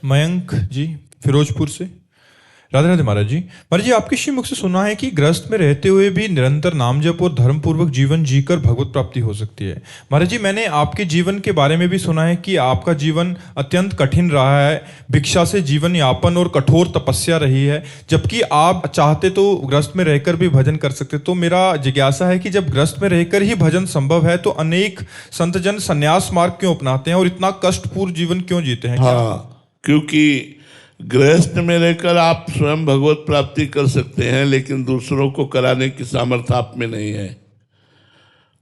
मयंक जी, फिरोजपुर से। राधे राधे महाराज जी। महाराज जी, आपके श्री मुख से सुना है कि गृहस्थ में रहते हुए भी निरंतर नाम जप और धर्म पूर्वक जीवन जीकर भगवत प्राप्ति हो सकती है। महाराज जी, मैंने आपके जीवन के बारे में भी सुना है कि आपका जीवन अत्यंत कठिन रहा है, भिक्षा से जीवन यापन और कठोर तपस्या रही है, जबकि आप चाहते तो गृहस्थ में रहकर भी भजन कर सकते। तो मेरा जिज्ञासा है कि जब गृहस्थ में रहकर ही भजन संभव है तो अनेक संतजन संन्यास मार्ग क्यों अपनाते हैं और इतना कष्टपूर्ण जीवन क्यों जीते हैं? हाँ, क्योंकि गृहस्थ में रहकर आप स्वयं भगवत प्राप्ति कर सकते हैं, लेकिन दूसरों को कराने की सामर्थ्य आप में नहीं है।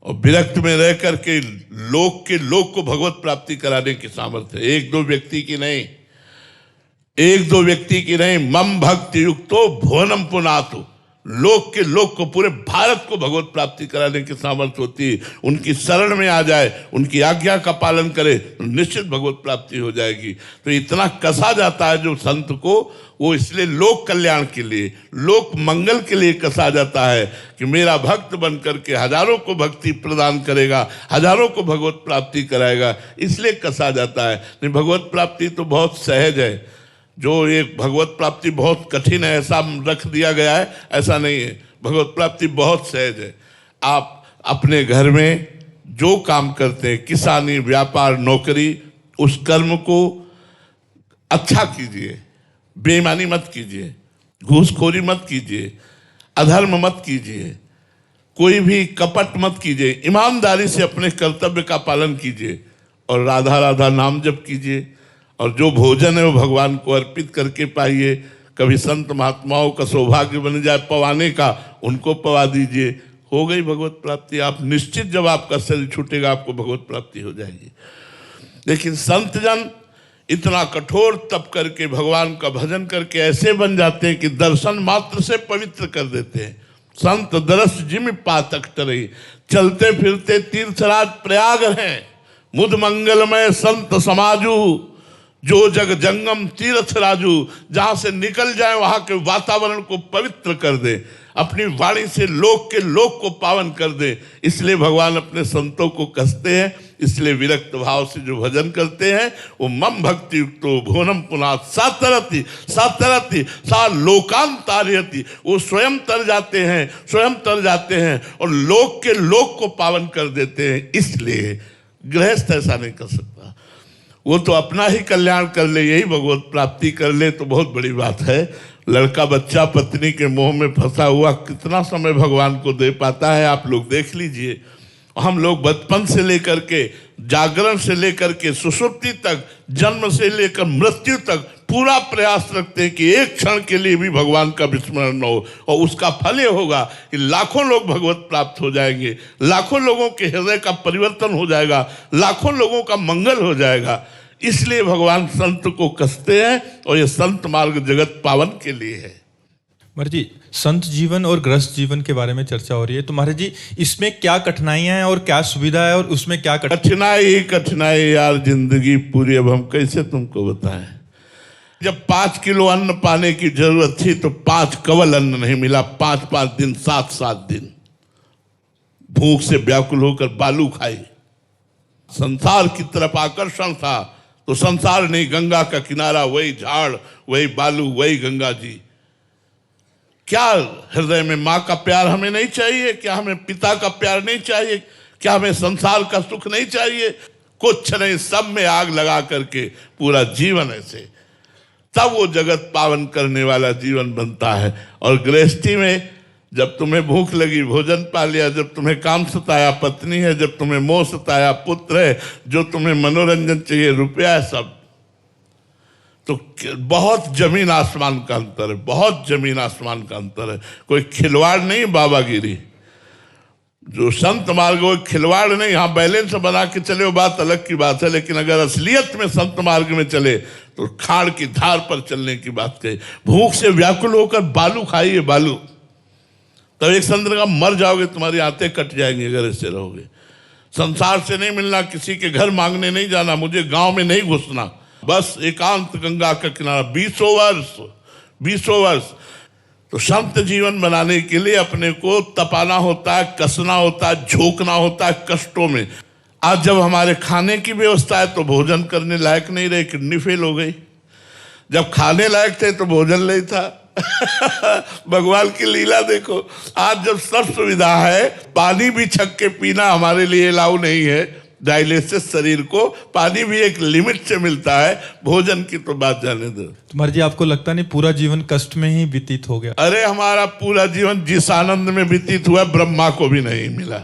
और विरक्त में रह करके लोक को भगवत प्राप्ति कराने की सामर्थ्य है। एक दो व्यक्ति की नहीं, मम भक्ति युक्तो भुवनम पुनातु। लोक को, पूरे भारत को भगवत प्राप्ति कराने की सामर्थ्य होती है। उनकी शरण में आ जाए, उनकी आज्ञा का पालन करे तो निश्चित भगवत प्राप्ति हो जाएगी। तो इतना कसा जाता है जो संत को, वो इसलिए लोक कल्याण के लिए, लोक मंगल के लिए कसा जाता है कि मेरा भक्त बन करके हजारों को भक्ति प्रदान करेगा, हजारों को भगवत प्राप्ति कराएगा, इसलिए कसा जाता है। नहीं, भगवत प्राप्ति तो बहुत सहज है। जो ये भगवत प्राप्ति बहुत कठिन है ऐसा रख दिया गया है, ऐसा नहीं है। भगवत प्राप्ति बहुत सहज है। आप अपने घर में जो काम करते हैं, किसानी, व्यापार, नौकरी, उस कर्म को अच्छा कीजिए, बेईमानी मत कीजिए, घूसखोरी मत कीजिए, अधर्म मत कीजिए, कोई भी कपट मत कीजिए, ईमानदारी से अपने कर्तव्य का पालन कीजिए और राधा राधा नाम जप कीजिए। और जो भोजन है वो भगवान को अर्पित करके पाइए। कभी संत महात्माओं का सौभाग्य बन जाए पवाने का, उनको पवा दीजिए, हो गई भगवत प्राप्ति। आप निश्चित, जब आपका शरीर छूटेगा आपको भगवत प्राप्ति हो जाएगी। लेकिन संत जन इतना कठोर तप करके भगवान का भजन करके ऐसे बन जाते हैं कि दर्शन मात्र से पवित्र कर देते हैं। संत दरस जिम पातक तरई, चलते फिरते तीर्थराज प्रयाग हैं। मुद मंगलमय संत समाजू, जो जग जंगम तीर्थ राजू। जहां से निकल जाए वहां के वातावरण को पवित्र कर दे, अपनी वाणी से लोक को पावन कर दे। इसलिए भगवान अपने संतों को कसते हैं। इसलिए विरक्त भाव से जो भजन करते हैं वो मम भक्ति युक्तो भुवनम पुनात सातरति सा लोकांतारयति। वो स्वयं तर जाते हैं और लोक को पावन कर देते हैं। इसलिए गृहस्थ ऐसा नहीं कर सकता। वो तो अपना ही कल्याण कर ले, यही भगवत प्राप्ति कर ले तो बहुत बड़ी बात है। लड़का बच्चा पत्नी के मोह में फंसा हुआ कितना समय भगवान को दे पाता है, आप लोग देख लीजिए। हम लोग बचपन से लेकर के, जागरण से लेकर के सुषुप्ति तक, जन्म से लेकर मृत्यु तक पूरा प्रयास रखते हैं कि एक क्षण के लिए भी भगवान का विस्मरण न हो। और उसका फल ये होगा कि लाखों लोग भगवत प्राप्त हो जाएंगे, लाखों लोगों के हृदय का परिवर्तन हो जाएगा, लाखों लोगों का मंगल हो जाएगा। इसलिए भगवान संत को कसते हैं और ये संत मार्ग जगत पावन के लिए है। महाराज जी, संत जीवन और गृहस्थ जीवन के बारे में चर्चा हो रही है, तो महाराज जी इसमें क्या कठिनाइयां हैं और क्या सुविधा है और उसमें क्या कठिनाई यार, जिंदगी पूरी। अब हम कैसे तुमको बताएं। जब 5 किलो अन्न पाने की जरूरत थी तो 5 कवल अन्न नहीं मिला। 5 दिन, 7 दिन भूख से व्याकुल होकर बालू खाई। संसार की तरफ आकर्षण था तो संसार नहीं, गंगा का किनारा, वही झाड़, वही बालू, वही गंगा जी। क्या हृदय में माँ का प्यार हमें नहीं चाहिए? क्या हमें पिता का प्यार नहीं चाहिए? क्या हमें संसार का सुख नहीं चाहिए? कुछ नहीं, सब में आग लगा करके पूरा जीवन ऐसे, तब वो जगत पावन करने वाला जीवन बनता है। और गृहस्थी में जब तुम्हें भूख लगी भोजन पा लिया, जब तुम्हें काम सताया पत्नी है, जब तुम्हें मोह सताया पुत्र है, जो तुम्हें मनोरंजन चाहिए रुपया है, सब, तो बहुत जमीन आसमान का अंतर है, बहुत जमीन आसमान का अंतर है। कोई खिलवाड़ नहीं, बाबागिरी। जो संत मार्ग वो खिलवाड़ नहीं। हाँ, बैलेंस बना के चले वो बात अलग की बात है, लेकिन अगर असलियत में संत मार्ग में चले तो खाड़ की धार पर चलने की बात कही। भूख से व्याकुल होकर बालू खाइए, बालू, तब एक संत का मर जाओगे, तुम्हारी आंतें कट जाएंगी अगर ऐसे रहोगे। संसार से नहीं मिलना, किसी के घर मांगने नहीं जाना, मुझे गांव में नहीं घुसना, बस एकांत गंगा का किनारा 20 वर्ष। तो संत जीवन बनाने के लिए अपने को तपाना होता है, कसना होता है, झोंकना होता है कष्टों में। आज जब हमारे खाने की व्यवस्था है तो भोजन करने लायक नहीं रहे, किडनी फेल हो गई। जब खाने लायक थे तो भोजन नहीं था। भगवान की लीला देखो, आज जब सब सुविधा है, पानी भी छक के पीना हमारे लिए अलाउ नहीं है, डायलिसिस शरीर को पानी भी एक लिमिट से मिलता है, भोजन की तो बात जाने दो। तुम्हारे जी आपको लगता नहीं पूरा जीवन कष्ट में ही व्यतीत हो गया? अरे हमारा पूरा जीवन जिस आनंद में व्यतीत हुआ ब्रह्मा को भी नहीं मिला।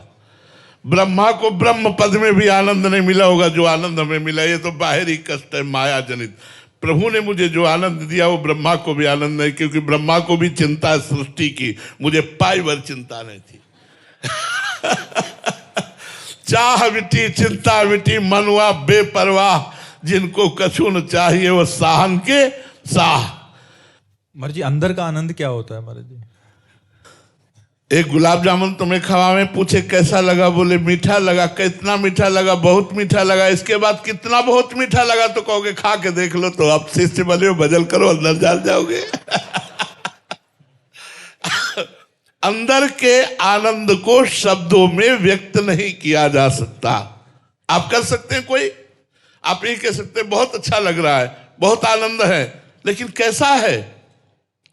ब्रह्मा को ब्रह्म पद में भी आनंद नहीं मिला होगा जो आनंद हमें मिला। ये तो बाहरी कष्ट है, माया जनित। प्रभु ने मुझे जो आनंद दिया वो ब्रह्मा को भी आनंद नहीं, क्योंकि ब्रह्मा को भी चिंता है सृष्टि की, मुझे पाई भर चिंता नहीं थी। चाह विटी चिंता विटी, मनुआ बेपरवाह, जिनको कछु न चाहिए वो साहन के साह। महाराज जी अंदर का आनंद क्या होता है महाराज जी? एक गुलाब जामुन तुम्हें खवावे, पूछे कैसा लगा, बोले मीठा लगा। कितना मीठा लगा? बहुत मीठा लगा। इसके बाद कितना बहुत मीठा लगा? तो कहोगे खा के देख लो, तो आप शिष्य बने हो, भजन करो, अंदर जान जाओगे। अंदर के आनंद को शब्दों में व्यक्त नहीं किया जा सकता। आप कर सकते हैं कोई, आप ये कह सकते हैं बहुत अच्छा लग रहा है, बहुत आनंद है, लेकिन कैसा है?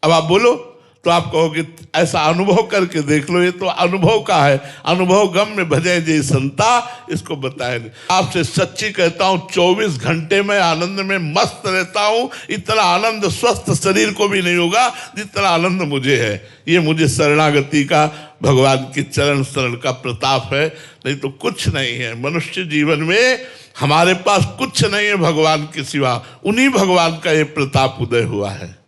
अब आप बोलो तो आप कहोगे ऐसा अनुभव करके देख लो, ये तो अनुभव का है। अनुभव गम में भजे जे संता, इसको बताए नहीं। आपसे सच्ची कहता हूं 24 घंटे में आनंद में मस्त रहता हूं। इतना आनंद स्वस्थ शरीर को भी नहीं होगा जितना आनंद मुझे है। ये मुझे शरणागति का, भगवान की चरण शरण का प्रताप है, नहीं तो कुछ नहीं है। मनुष्य जीवन में हमारे पास कुछ नहीं है भगवान के सिवा, उन्हीं भगवान का ये प्रताप उदय हुआ है।